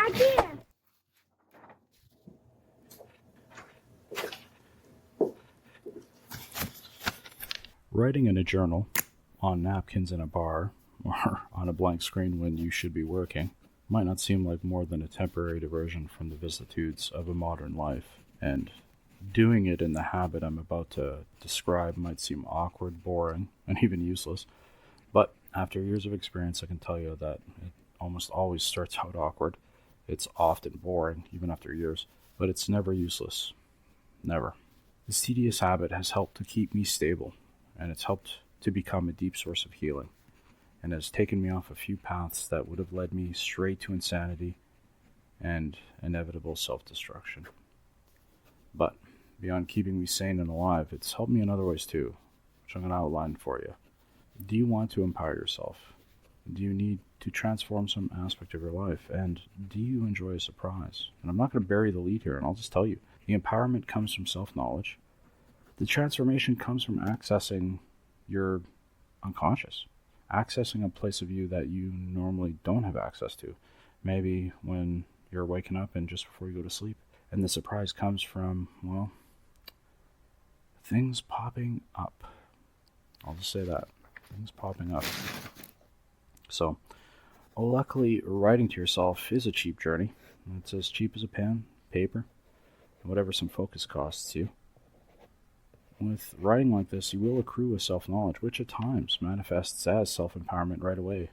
Idea. Writing in a journal, on napkins in a bar, or on a blank screen when you should be working, might not seem like more than a temporary diversion from the vicissitudes of a modern life, and doing it in the habit I'm about to describe might seem awkward, boring, and even useless. But after years of experience, I can tell you that it almost always starts out awkward. It's often boring, even after years, but it's never useless. Never. This tedious habit has helped to keep me stable, and it's helped to become a deep source of healing, and has taken me off a few paths that would have led me straight to insanity and inevitable self destruction. But beyond keeping me sane and alive, it's helped me in other ways too, which I'm going to outline for you. Do you want to empower yourself? Do you need to transform some aspect of your life? And do you enjoy a surprise? And I'm not going to bury the lead here, and I'll just tell you. The empowerment comes from self-knowledge. The transformation comes from accessing your unconscious, accessing a place of you that you normally don't have access to. Maybe when you're waking up and just before you go to sleep. And the surprise comes from, well, things popping up. I'll just say that. Things popping up. So, luckily, writing to yourself is a cheap journey. It's as cheap as a pen, paper, and whatever some focus costs you. With writing like this, you will accrue a self-knowledge, which at times manifests as self-empowerment right away,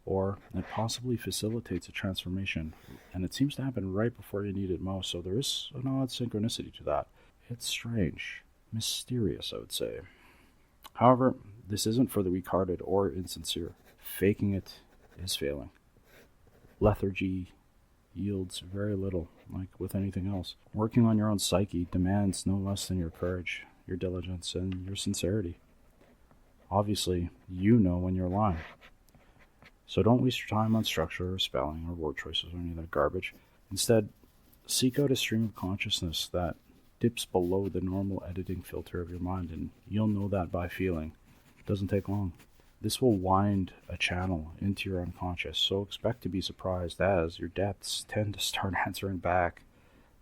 or it possibly facilitates a transformation, and it seems to happen right before you need it most, so there is an odd synchronicity to that. It's strange, mysterious, I would say. However, this isn't for the weak-hearted or insincere. Faking it is failing. Lethargy yields very little, like with anything else. Working on your own psyche demands no less than your courage, your diligence, and your sincerity. Obviously, you know when you're lying. So don't waste your time on structure or spelling or word choices or any of that garbage. Instead, seek out a stream of consciousness that dips below the normal editing filter of your mind, and you'll know that by feeling. It doesn't take long. This will wind a channel into your unconscious, so expect to be surprised as your depths tend to start answering back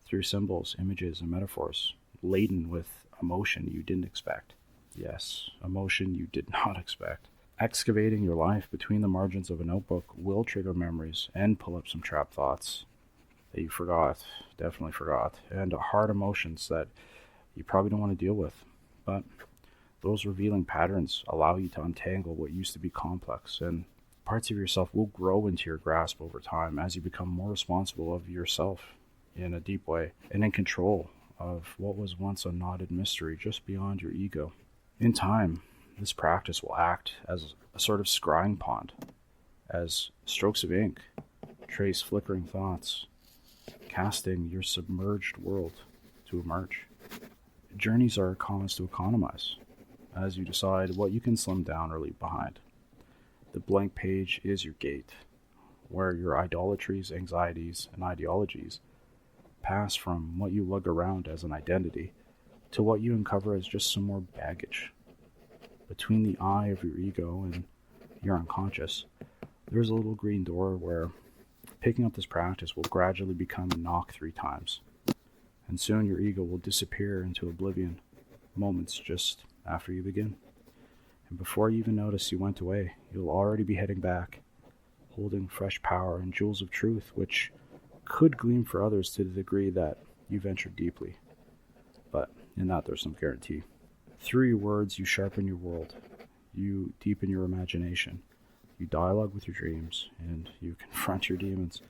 through symbols, images, and metaphors, laden with emotion you didn't expect. Yes, emotion you did not expect. Excavating your life between the margins of a notebook will trigger memories and pull up some trapped thoughts that you forgot, definitely forgot, and hard emotions that you probably don't want to deal with. But those revealing patterns allow you to untangle what used to be complex, and parts of yourself will grow into your grasp over time as you become more responsible of yourself in a deep way and in control of what was once a knotted mystery just beyond your ego. In time, this practice will act as a sort of scrying pond, as strokes of ink trace flickering thoughts, casting your submerged world to emerge. Journeys are a cause to economize, as you decide what you can slim down or leave behind. The blank page is your gate, where your idolatries, anxieties, and ideologies pass from what you lug around as an identity to what you uncover as just some more baggage. Between the eye of your ego and your unconscious, there's a little green door where picking up this practice will gradually become a knock 3 times, and soon your ego will disappear into oblivion, moments just after you begin. And before you even notice you went away, you'll already be heading back, holding fresh power and jewels of truth, which could gleam for others to the degree that you ventured deeply. But in that, there's some guarantee. Through your words, you sharpen your world, you deepen your imagination, you dialogue with your dreams, and you confront your demons,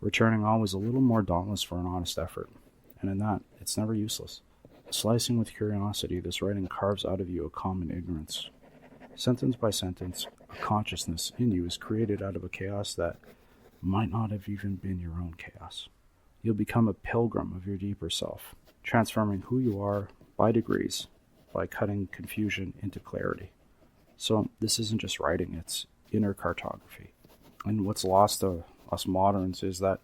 returning always a little more dauntless for an honest effort. And in that, it's never useless. Slicing with curiosity, this writing carves out of you a common ignorance. Sentence by sentence, a consciousness in you is created out of a chaos that might not have even been your own chaos. You'll become a pilgrim of your deeper self, transforming who you are by degrees, by cutting confusion into clarity. So this isn't just writing, it's inner cartography. And what's lost to us moderns is that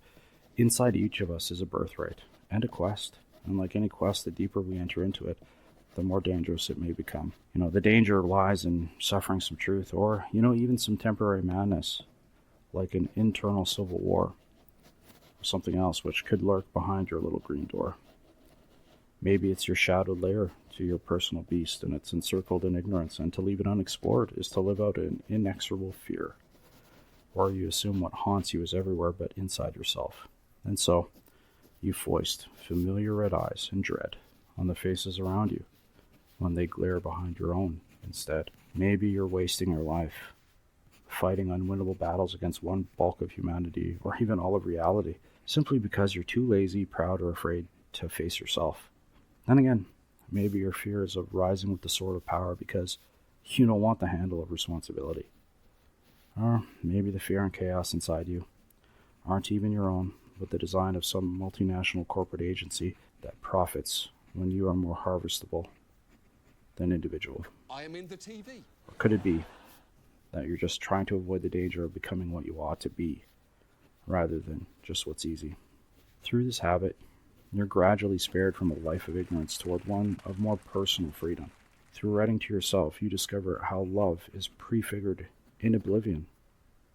inside each of us is a birthright and a quest. And like any quest, the deeper we enter into it, the more dangerous it may become. The danger lies in suffering some truth or, even some temporary madness, like an internal civil war. or something else which could lurk behind your little green door. Maybe it's your shadowed lair to your personal beast, and it's encircled in ignorance, and to leave it unexplored is to live out in inexorable fear. Or you assume what haunts you is everywhere but inside yourself. And so, you foist familiar red eyes in dread on the faces around you when they glare behind your own instead. Maybe you're wasting your life fighting unwinnable battles against one bulk of humanity, or even all of reality, simply because you're too lazy, proud, or afraid to face yourself. Then again, maybe your fear is of rising with the sword of power because you don't want the handle of responsibility. Or maybe the fear and chaos inside you aren't even your own, but the design of some multinational corporate agency that profits when you are more harvestable than individual. I am in the TV. Or could it be that you're just trying to avoid the danger of becoming what you ought to be, rather than just what's easy? Through this habit, you're gradually spared from a life of ignorance toward one of more personal freedom. Through writing to yourself, you discover how love is prefigured in oblivion.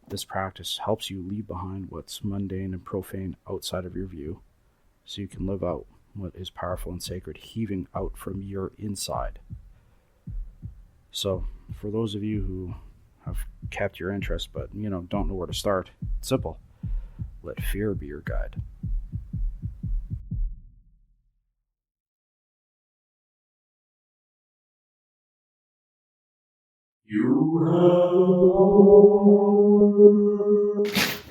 This practice helps you leave behind what's mundane and profane outside of your view, so you can live out what is powerful and sacred, heaving out from your inside. So, for those of you who have kept your interest but, don't know where to start, it's simple. Let fear be your guide. You have